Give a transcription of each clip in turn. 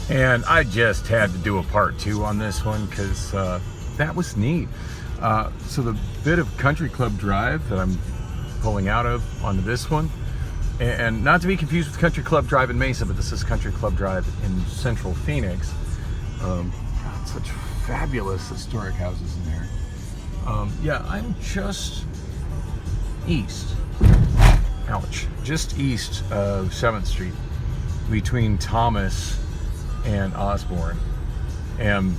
And I just had to do a part two on this one because that was neat. So the bit of Country Club Drive that I'm pulling out of onto this one, and not to be confused with Country Club Drive in Mesa, but this is Country Club Drive in Central Phoenix. God, such fabulous historic houses in there. Yeah, I'm just east, just east of 7th Street between Thomas and Osborne. And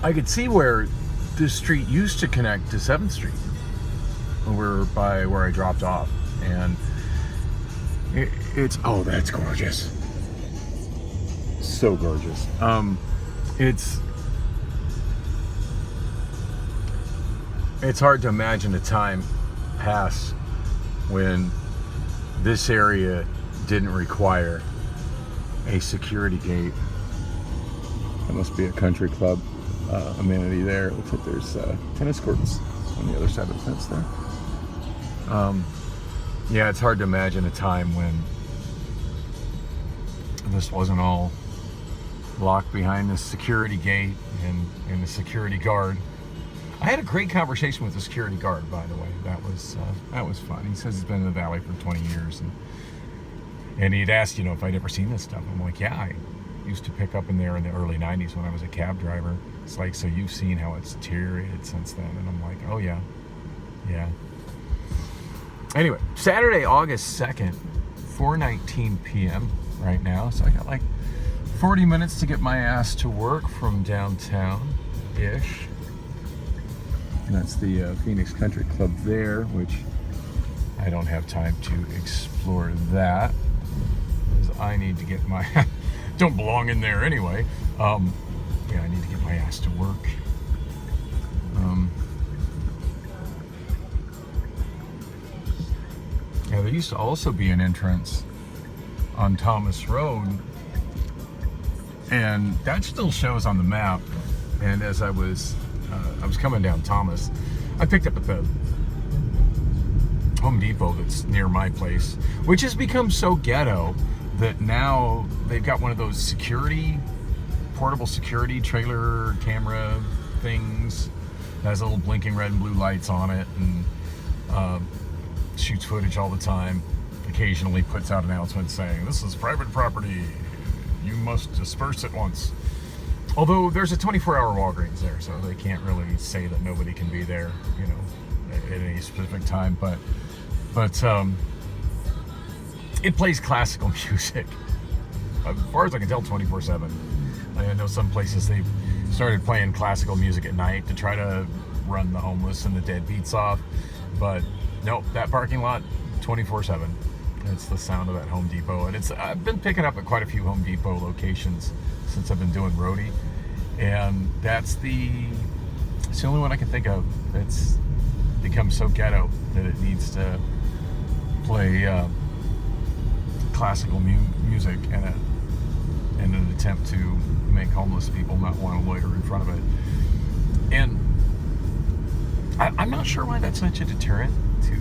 I could see where this street used to connect to 7th Street over by where I dropped off. And it's, oh, that's gorgeous. So gorgeous. It's hard to imagine a time past when this area didn't require a security gate. That must be a country club amenity there. It looks like there's tennis courts on the other side of the fence there. Yeah, it's hard to imagine a time when this wasn't all locked behind the security gate and the security guard. I had a great conversation with the security guard, by the way. That was fun. He says he's been in the valley for 20 years, and he'd asked, if I'd ever seen this stuff. I'm like, yeah, I used to pick up in there in the early 90s when I was a cab driver. It's like, so you've seen how it's deteriorated since then? And I'm like, oh yeah. Anyway, Saturday, August 2nd, 4:19 p.m. right now. So I got like 40 minutes to get my ass to work from downtown-ish. And that's the Phoenix Country Club there, which I don't have time to explore that because I need to get my don't belong in there anyway. Yeah, I need to get my ass to work. Yeah, there used to also be an entrance on Thomas Road, and that still shows on the map. And as I was coming down Thomas, I picked up at the Home Depot that's near my place, which has become so ghetto that now they've got one of those portable security trailer camera things that has little blinking red and blue lights on it, and shoots footage all the time. Occasionally puts out announcements saying, this is private property, you must disperse at once. Although there's a 24-hour Walgreens there, so they can't really say that nobody can be there, at any specific time. But it plays classical music, as far as I can tell, 24/7. I know some places they've started playing classical music at night to try to run the homeless and the deadbeats off. But nope, that parking lot, 24/7. It's the sound of that Home Depot, and I've been picking up at quite a few Home Depot locations since I've been doing roadie, and it's the only one I can think of that's become so ghetto that it needs to play classical music in an attempt to make homeless people not want to loiter in front of it. And I'm not sure why that's such a deterrent to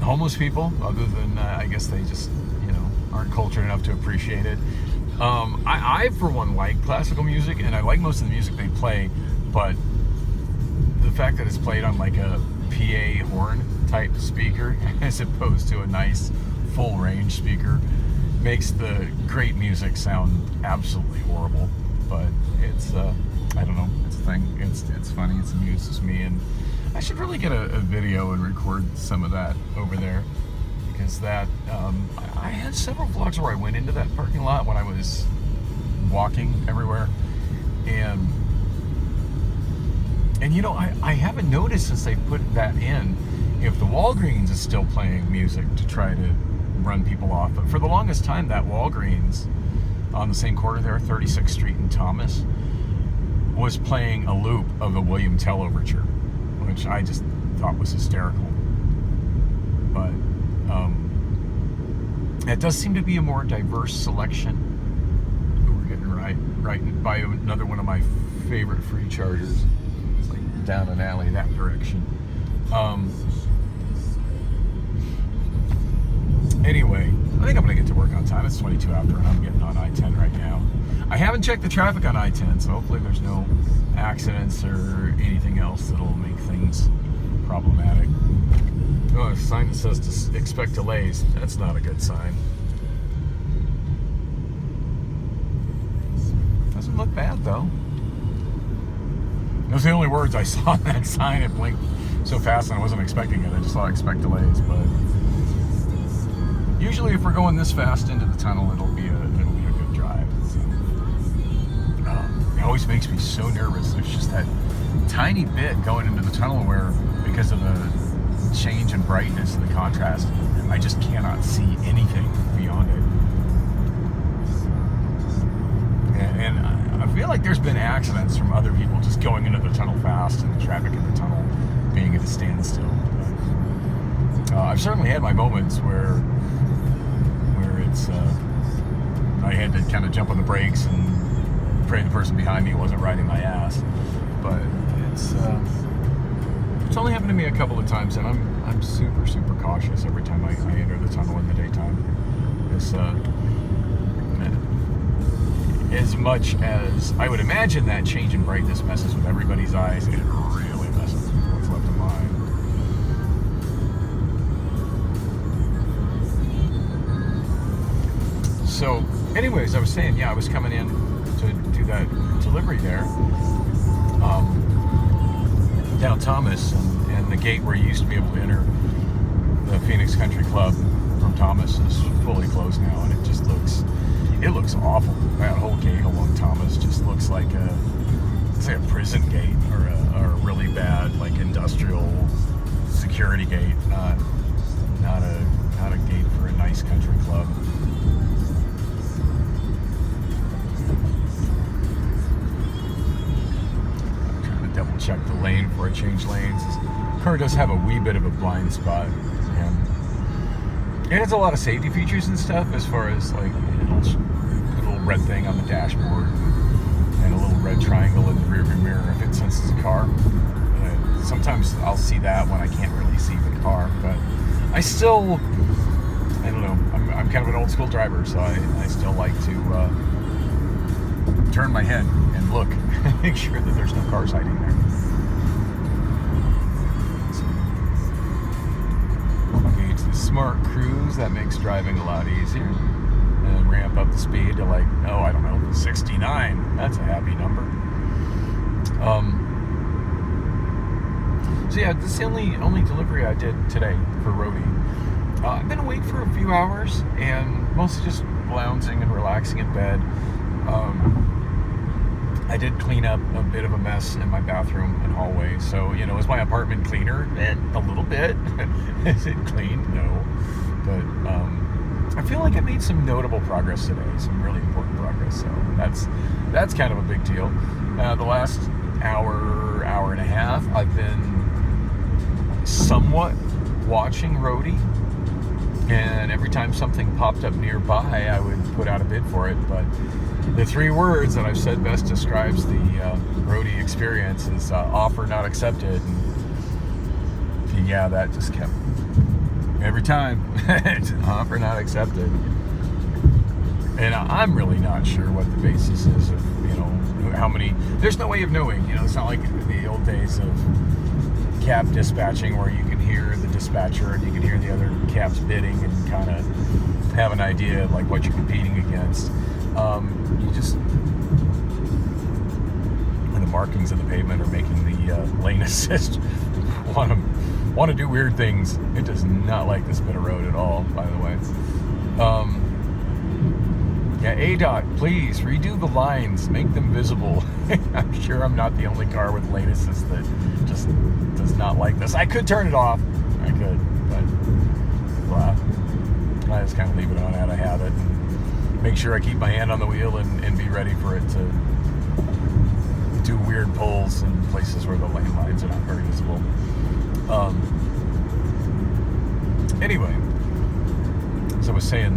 homeless people, other than I guess they just aren't cultured enough to appreciate it. I for one like classical music, and I like most of the music they play, but the fact that it's played on like a PA horn type speaker as opposed to a nice full range speaker makes the great music sound absolutely horrible. But it's I don't know, it's a thing. It's funny, it amuses me, and I should really get a video and record some of that over there, because that I had several vlogs where I went into that parking lot when I was walking everywhere, and I haven't noticed since they put that in if the Walgreens is still playing music to try to run people off. But for the longest time, that Walgreens on the same corner there, 36th Street and Thomas, was playing a loop of the William Tell Overture, which I just thought was hysterical. But it does seem to be a more diverse selection. We're getting right by another one of my favorite free chargers. It's like down an alley that direction. Anyway, I think I'm gonna get to work on on time. It's 22 after, and I'm getting on I-10 right now. I haven't checked the traffic on I-10, so hopefully there's no accidents or anything else that'll make things problematic. Oh, a sign that says to expect delays. That's not a good sign. Doesn't look bad, though. Those are the only words I saw on that sign. It blinked so fast and I wasn't expecting it. I just saw expect delays, but usually if we're going this fast into the tunnel, it'll be a good drive. So, it always makes me so nervous. There's just that tiny bit going into the tunnel where, because of the change in brightness and the contrast, I just cannot see anything beyond it. And I feel like there's been accidents from other people just going into the tunnel fast and the traffic in the tunnel being at a standstill. But, I've certainly had my moments where it's I had to kind of jump on the brakes and pray the person behind me wasn't riding my ass. But it's only happened to me a couple of times, and I'm super, super cautious every time I enter the tunnel in the daytime. As much as I would imagine that change in brightness messes with everybody's eyes, it really messes with what's left of mine. So, anyways, I was saying, I was coming in to do that delivery there, down Thomas, and the gate where you used to be able to enter the Phoenix Country Club from Thomas is fully closed now, and it looks awful. That whole gate along Thomas just looks like a prison gate or a really bad like industrial security gate, not a gate for a nice country club. I'm trying to double check the lane before I change lanes. This car does have a wee bit of a blind spot, and it has a lot of safety features and stuff, as far as like a little red thing on the dashboard and a little red triangle in the rearview mirror if it senses a car. Sometimes I'll see that when I can't really see the car, but I don't know, I'm kind of an old school driver, so I still like to turn my head and look, make sure that there's no cars hiding there. Engage the Smart Cruise. That makes driving a lot easier. And ramp up the speed to 69. That's a happy number. So yeah, this is the only delivery I did today for Roadie. I've been awake for a few hours and mostly just lounging and relaxing in bed. I did clean up a bit of a mess in my bathroom and hallway. So, is my apartment cleaner? A little bit. Is it clean? No. But, I feel like I made some notable progress today, some really important progress, so that's kind of a big deal. The last hour and a half, I've been somewhat watching Roadie, and every time something popped up nearby, I would put out a bid for it, but the three words that I've said best describes the Roadie experience is offer not accepted, and that just kept every time. It's an offer not accepted. And I'm really not sure what the basis is of, how many. There's no way of knowing. It's not like the old days of cab dispatching where you can hear the dispatcher and you can hear the other cabs bidding and kind of have an idea of like what you're competing against. You just, and the markings of the pavement are making the lane assist want to do weird things. It does not like this bit of road at all, by the way. ADOT, please redo the lines, make them visible. I'm sure I'm not the only car with lane assist that just does not like this. I could turn it off. I could, but I just kind of leave it on out of habit and make sure I keep my hand on the wheel and be ready for it to do weird pulls in places where the lane lines are not very visible. Anyway, as I was saying,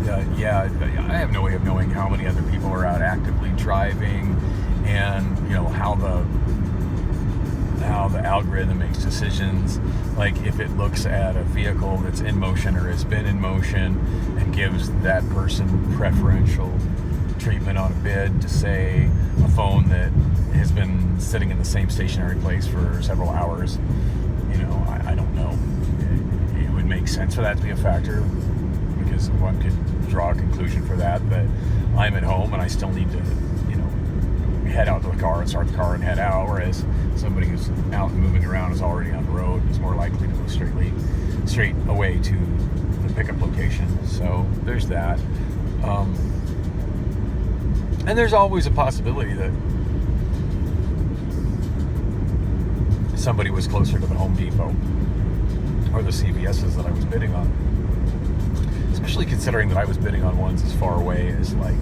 I have no way of knowing how many other people are out actively driving, and how how the algorithm makes decisions, like if it looks at a vehicle that's in motion or has been in motion and gives that person preferential treatment on a bid to, say, a phone that has been sitting in the same stationary place for several hours. I don't know. It would make sense for that to be a factor, because one could draw a conclusion for that I'm at home and I still need to, head out to the car and start the car and head out, whereas somebody who's out and moving around is already on the road is more likely to go straight away to the pickup location. So there's that. And there's always a possibility that somebody was closer to the Home Depot or the CVS's that I was bidding on. Especially considering that I was bidding on ones as far away as like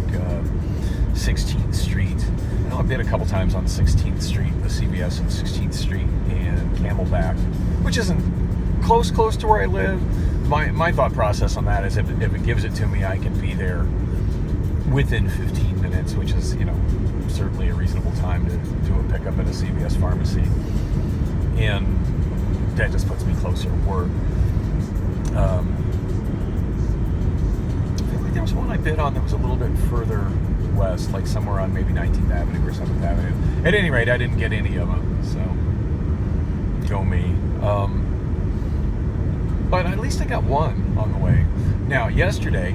16th Street. I know I bid a couple times on 16th Street, the CVS on 16th Street and Camelback, which isn't close to where I live. My thought process on that is if it gives it to me, I can be there within 15 minutes, which is, certainly a reasonable time to do a pickup at a CVS pharmacy. And that just puts me closer to work. I feel like there was one I bid on that was a little bit further west, like somewhere on maybe 19th Avenue or 7th Avenue. At any rate, I didn't get any of them, so go me. But at least I got one on the way. Now, yesterday,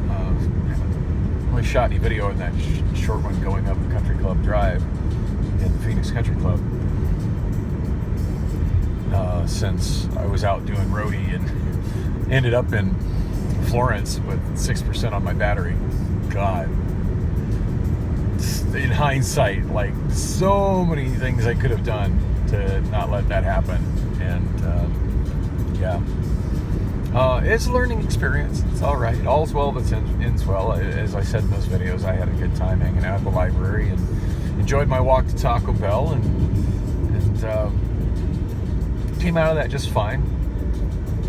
I haven't really shot any video in that short one going up the Country Club Drive in the Phoenix Country Club, since I was out doing roadie and ended up in Florence with 6% on my battery. God. In hindsight, like, so many things I could have done to not let that happen. And, it's a learning experience. It's all right. All's well that ends well. As I said in those videos, I had a good time hanging out at the library and enjoyed my walk to Taco Bell and came out of that just fine,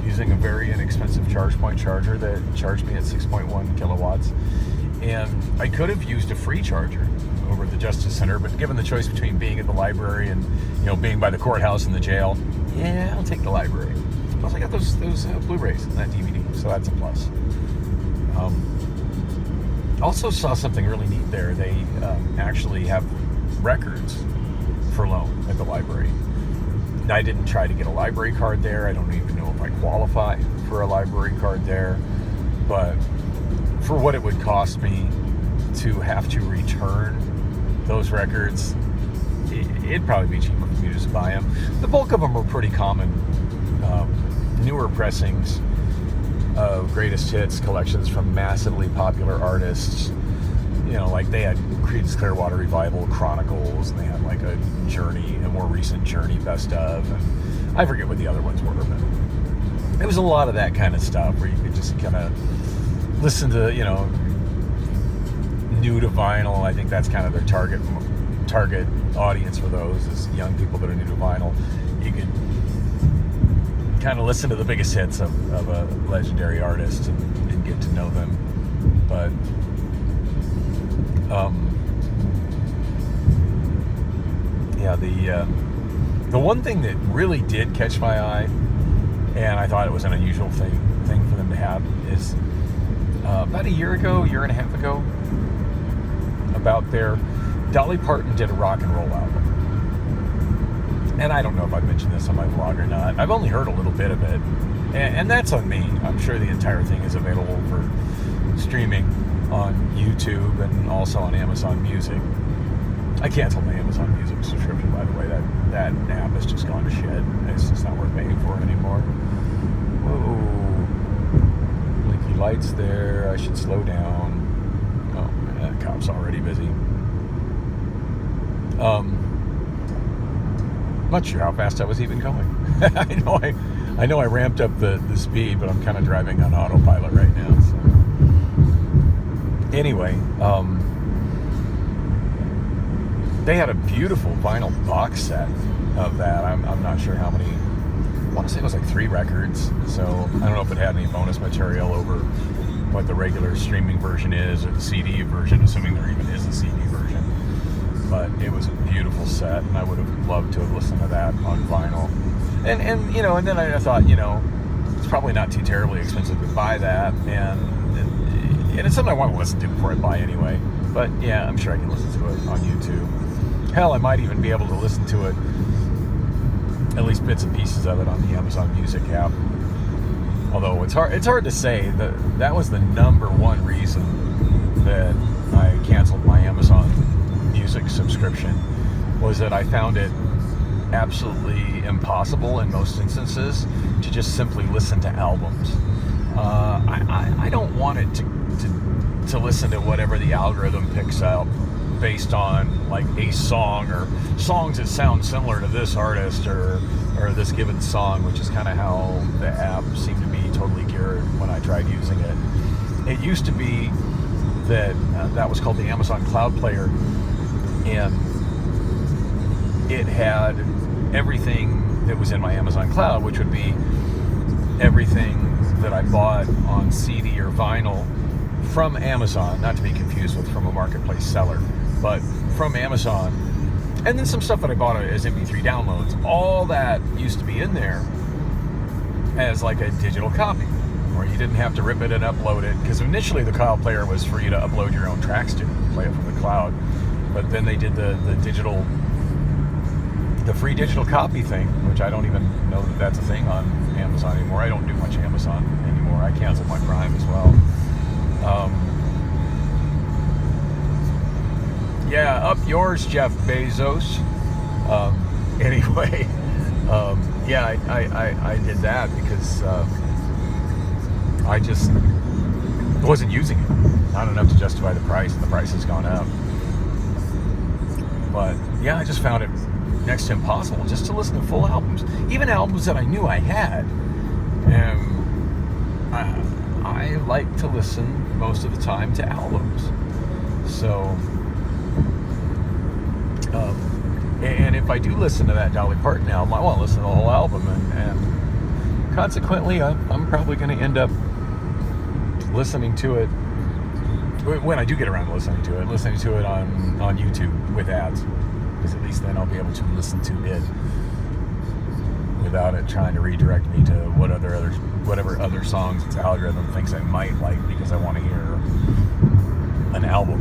using a very inexpensive ChargePoint charger that charged me at 6.1 kilowatts. And I could have used a free charger over at the Justice Center, but given the choice between being at the library and being by the courthouse and the jail, I'll take the library. Plus, I got those Blu-rays and that DVD, so that's a plus. Also saw something really neat there. They actually have records for loan at the library. I didn't try to get a library card there. I don't even know if I qualify for a library card there. But for what it would cost me to have to return those records, it'd probably be cheaper for me to just buy them. The bulk of them are pretty common, newer pressings of greatest hits collections from massively popular artists. Like they had Creedence Clearwater Revival Chronicles, and they had like a more recent Journey best of, and I forget what the other ones were, but it was a lot of that kind of stuff where you could just kind of listen to, new to vinyl. I think that's kind of their target audience for those, is young people that are new to vinyl. You could kind of listen to the biggest hits of a legendary artist and get to know them. But the one thing that really did catch my eye, and I thought it was an unusual thing for them to have, is about a year and a half ago, Dolly Parton did a rock and roll album. And I don't know if I mentioned this on my vlog or not. I've only heard a little bit of it, and that's on me. I'm sure the entire thing is available for streaming on YouTube and also on Amazon Music. I canceled my Amazon Music subscription, by the way. That app has just gone to shit. It's just not worth paying for anymore. Whoa. Blinky lights there. I should slow down. Oh, that cop's already busy. Not sure how fast I was even going. I know I ramped up the speed, but I'm kind of driving on autopilot right now. So. Anyway, they had a beautiful vinyl box set of that. I'm not sure how many. I want to say it was like 3 records. So I don't know if it had any bonus material over what the regular streaming version is or the CD version, assuming there even is a CD version. but it was a beautiful set, and I would have loved to have listened to that on vinyl. And then I thought, it's probably not too terribly expensive to buy that, and it's something I want to listen to before I buy anyway. But yeah, I'm sure I can listen to it on YouTube. Hell, I might even be able to listen to it, at least bits and pieces of it, on the Amazon Music app. Although it's hard to say. That was the number one reason that I canceled my Amazon Music subscription, was that I found it absolutely impossible in most instances to just simply listen to albums. I don't want it to listen to whatever the algorithm picks out based on like a song or songs that sound similar to this artist or this given song, which is kind of how the app seemed to be totally geared when I tried using it. It used to be that was called the Amazon Cloud Player, and it had everything that was in my Amazon Cloud, which would be everything that I bought on CD or vinyl from Amazon, not to be confused with from a marketplace seller, but from Amazon, and then some stuff that I bought as MP3 downloads. All that used to be in there as like a digital copy, where you didn't have to rip it and upload it, because initially the Cloud Player was for you to upload your own tracks to, play it from the cloud. But then they did the free digital copy thing, which I don't even know that that's a thing on Amazon anymore. I don't do much Amazon anymore. I canceled my Prime as well. Yeah, up yours, Jeff Bezos. Anyway, yeah, I did that because I just wasn't using it. Not enough to justify the price, and the price has gone up. But yeah, I just found it next to impossible just to listen to full albums, even albums that I knew I had. And I like to listen most of the time to albums. So, and if I do listen to that Dolly Parton album, I want to listen to the whole album, and consequently, I'm probably going to end up listening to it when I do get around to listening to it on YouTube with ads, because at least then I'll be able to listen to it without it trying to redirect me to whatever other songs its algorithm thinks I might like, because I want to hear an album.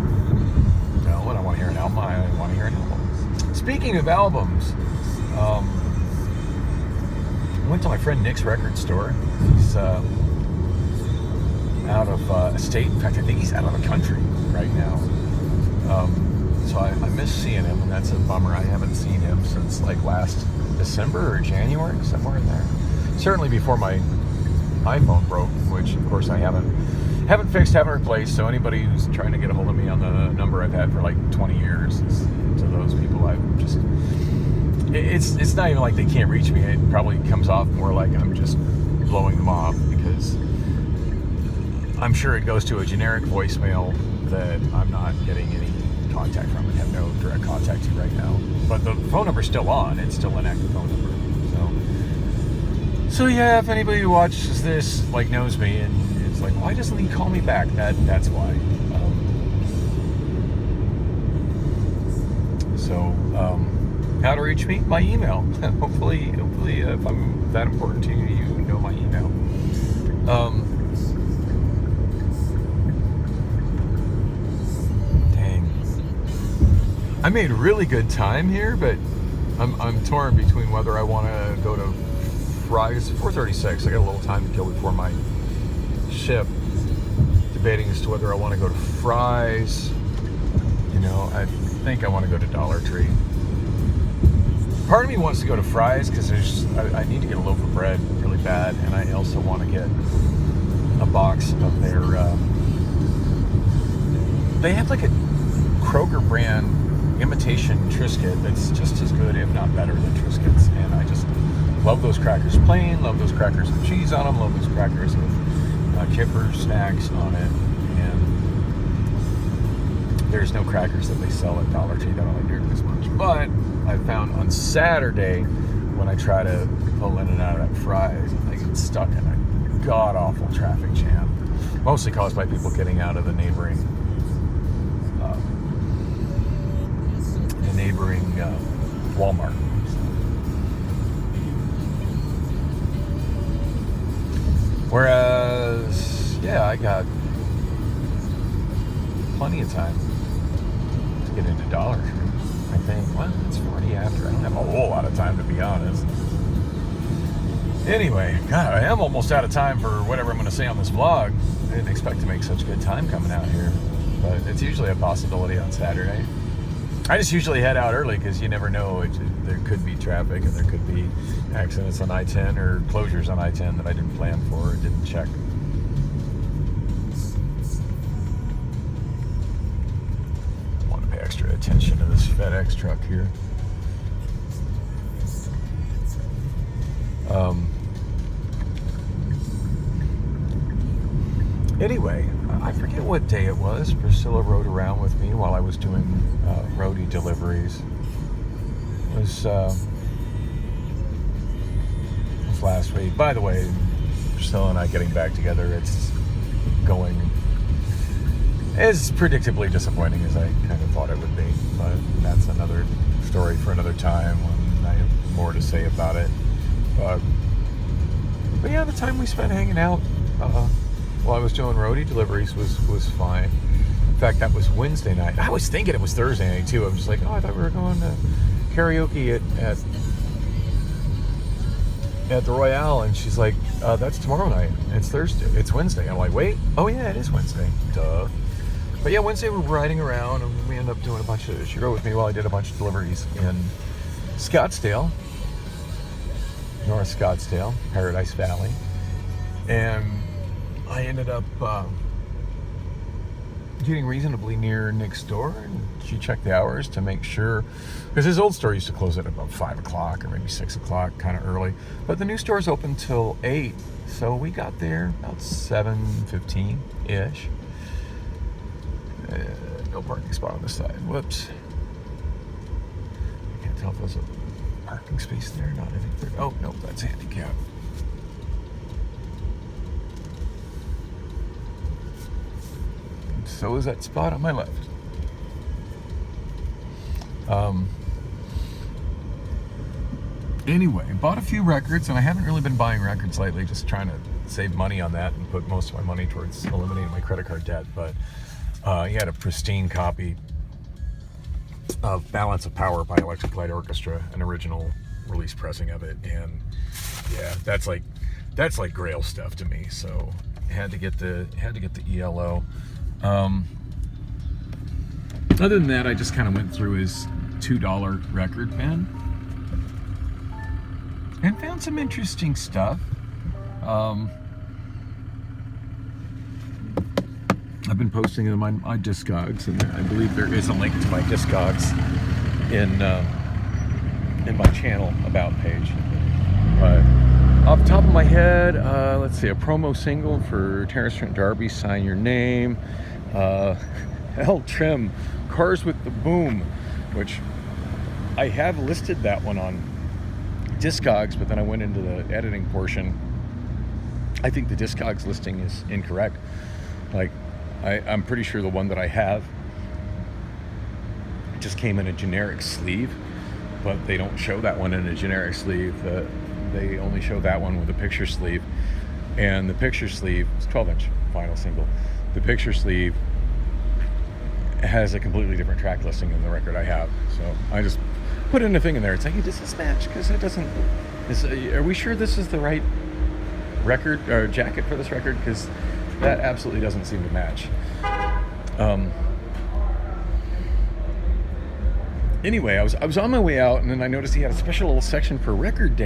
When I want to hear an album, I want to hear an album. Speaking of albums, I went to my friend Nick's record store. He's out of state. In fact, I think he's out of the country right now. So I miss seeing him, and that's a bummer. I haven't seen him since like last December or January, somewhere in there. Certainly before my iPhone broke, which of course I haven't fixed, haven't replaced. So anybody who's trying to get a hold of me on the number I've had for like 20 years, to those people, I've just, it's not even like they can't reach me. It probably comes off more like I'm just blowing them off, because I'm sure it goes to a generic voicemail that I'm not getting any contact from and have no direct contact to right now. But the phone number's still on. It's still an active phone number. So yeah, if anybody who watches this like knows me and it's like, why doesn't he call me back? That's why. How to reach me? My email. hopefully, if I'm that important to you, you know my email. I made really good time here, but I'm torn between whether I want to go to Fry's. 4:36. I got a little time to kill before my ship. Debating as to whether I want to go to Fry's. I think I want to go to Dollar Tree. Part of me wants to go to Fry's because I need to get a loaf of bread really bad, and I also want to get a box of their. They have like a Kroger brand imitation Triscuit that's just as good, if not better, than Triscuits, and I just love those crackers plain, love those crackers with cheese on them, love those crackers with Kipper snacks on it, and there's no crackers that they sell at Dollar Tree that I like nearly as much. But I found on Saturday, when I try to pull in and out of that Fry's, I get stuck in a god-awful traffic jam, mostly caused by people getting out of the neighboring neighboring Walmart. Whereas, yeah, I got plenty of time to get into Dollar Tree. I think, well, it's 40 after. I don't have a whole lot of time, to be honest. Anyway, God, I am almost out of time for whatever I'm going to say on this vlog. I didn't expect to make such good time coming out here, but it's usually a possibility on Saturday. I just usually head out early because you never know. There could be traffic and there could be accidents on I-10 or closures on I-10 that I didn't plan for or didn't check. I want to pay extra attention to this FedEx truck here. Anyway, I forget what day it was. Priscilla rode around with me while I was doing roadie deliveries. It was last week. By the way, Priscilla and I getting back together, it's going as predictably disappointing as I kind of thought it would be. But that's another story for another time when I have more to say about it. But yeah, the time we spent hanging out while I was doing roadie deliveries was fine. In fact, that was Wednesday night. I was thinking it was Thursday night too. I was just like, oh, I thought we were going to karaoke at the Royale, and she's like, that's tomorrow night. It's Thursday. It's Wednesday. I'm like, wait. Oh yeah, it is Wednesday. Duh. But yeah, Wednesday we were riding around, and we ended up doing she rode with me while I did a bunch of deliveries in Scottsdale, North Scottsdale, Paradise Valley, and I ended up getting reasonably near Nick's door, and she checked the hours to make sure, because his old store used to close at about 5 o'clock or maybe 6 o'clock, kind of early, but the new store's open till 8, so we got there about 7:15-ish. No parking spot on this side. Whoops. I can't tell if there's a parking space there or not. I think there. Oh no, that's handicap. And so is that spot on my left. Anyway, bought a few records, and I haven't really been buying records lately, just trying to save money on that and put most of my money towards eliminating my credit card debt. But he had a pristine copy of Balance of Power by Electric Light Orchestra, an original release pressing of it, and yeah, that's like Grail stuff to me. So had to get the ELO. Other than that, I just kind of went through his $2 record bin and found some interesting stuff. I've been posting them on my Discogs, and I believe there is a link to my Discogs in my channel about page. But off the top of my head, let's see, a promo single for Terrence Trent D'Arby, Sign Your Name. L Trim, Cars with the Boom, which I have listed that one on Discogs, but then I went into the editing portion. I think the Discogs listing is incorrect. Like, I'm pretty sure the one that I have just came in a generic sleeve, but they don't show that one in a generic sleeve. They only show that one with a picture sleeve, and the picture sleeve is 12-inch vinyl single. The picture sleeve has a completely different track listing than the record I have, so I just put in a thing in there. It's like, hey, does this match? Because it doesn't. Are we sure this is the right record or jacket for this record? Because that absolutely doesn't seem to match. Anyway, I was on my way out, and then I noticed he had a special little section for record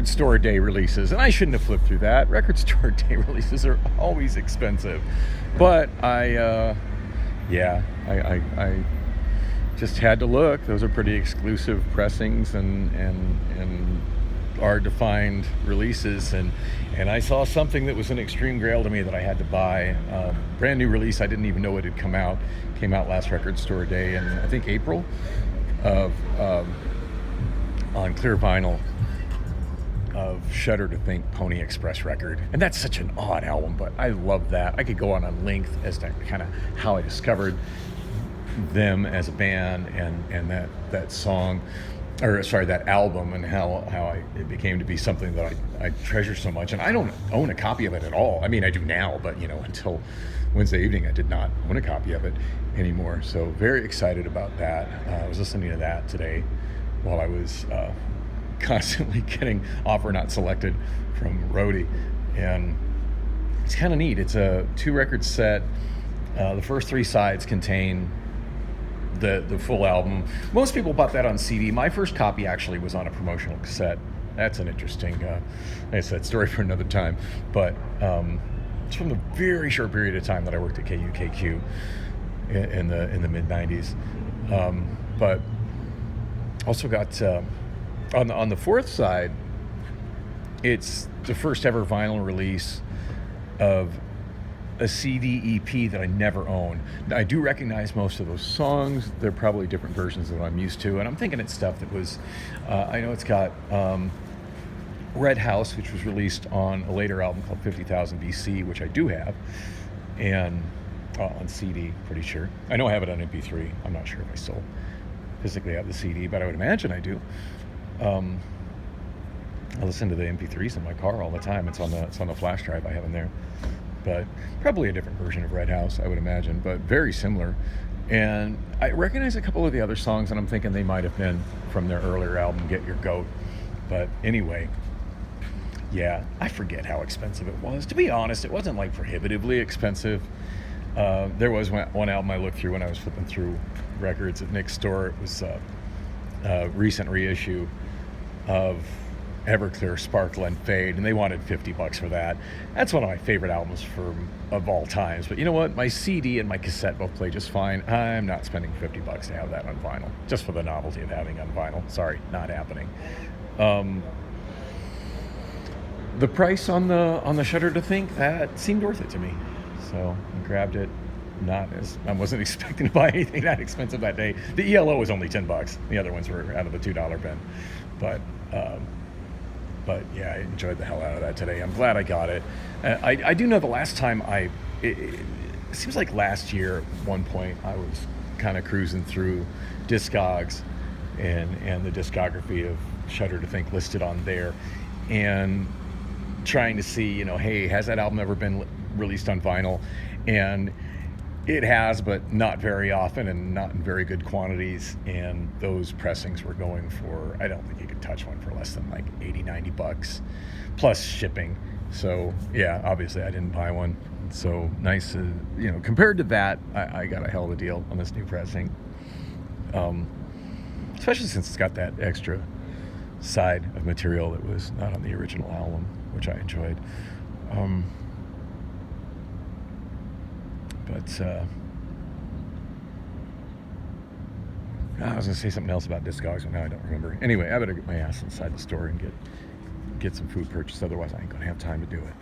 store day releases, and I shouldn't have flipped through that. Record store day releases are always expensive, but I just had to look. Those are pretty exclusive pressings and are defined releases, and I saw something that was an extreme grail to me that I had to buy. Brand new release. I didn't even know it had come out. Came out last record store day in, I think, April of on clear vinyl of Shudder to Think Pony Express record. And that's such an odd album, but I love that. I could go on length as to kind of how I discovered them as a band and that song, or sorry, that album, and how it became to be something that I treasure so much. And I don't own a copy of it at all. I mean, I do now, but until Wednesday evening, I did not own a copy of it anymore. So very excited about that. I was listening to that today while I was constantly getting offer not selected from Roadie, and it's kind of neat. It's a 2-record set. The first 3 sides contain the full album. Most people bought that on CD. My first copy actually was on a promotional cassette. That's an interesting, like I said, story for another time. But it's from the very short period of time that I worked at KUKQ in the mid '90s. But also got on the 4th side, it's the first ever vinyl release of a CD EP that I never owned. I do recognize most of those songs. They're probably different versions than I'm used to, and I'm thinking it's stuff that was, I know it's got Red House, which was released on a later album called 50,000 BC, which I do have, and on CD, pretty sure. I know I have it on MP3. I'm not sure if I still physically have the CD, but I would imagine I do. I listen to the MP3s in my car all the time. It's on the flash drive I have in there. But probably a different version of Red House, I would imagine, but very similar. And I recognize a couple of the other songs, and I'm thinking they might have been from their earlier album, Get Your Goat. But anyway, yeah, I forget how expensive it was. To be honest, it wasn't like prohibitively expensive. There was one album I looked through when I was flipping through records at Nick's store. It was a recent reissue of Everclear, Sparkle and Fade, and they wanted $50 for that. That's one of my favorite albums of all times. But you know what? My CD and my cassette both play just fine. I'm not spending $50 to have that on vinyl, just for the novelty of having it on vinyl. Sorry, not happening. The price on the Shudder to Think, that seemed worth it to me, so I grabbed it. I wasn't expecting to buy anything that expensive that day. The ELO was only $10. The other ones were out of the $2 bin, but yeah, I enjoyed the hell out of that today. I'm glad I got it. I do know the last time it seems like last year at one point I was kind of cruising through Discogs and the discography of Shudder to Think listed on there, and trying to see, hey, has that album ever been released on vinyl? And it has, but not very often and not in very good quantities. And those pressings were going for, I don't think you could touch one for less than like $80-$90 plus shipping. So yeah, obviously I didn't buy one. So nice, compared to that, I got a hell of a deal on this new pressing. Especially since it's got that extra side of material that was not on the original album, which I enjoyed. But I was going to say something else about Discogs, but now I don't remember. Anyway, I better get my ass inside the store and get some food purchased. Otherwise, I ain't going to have time to do it.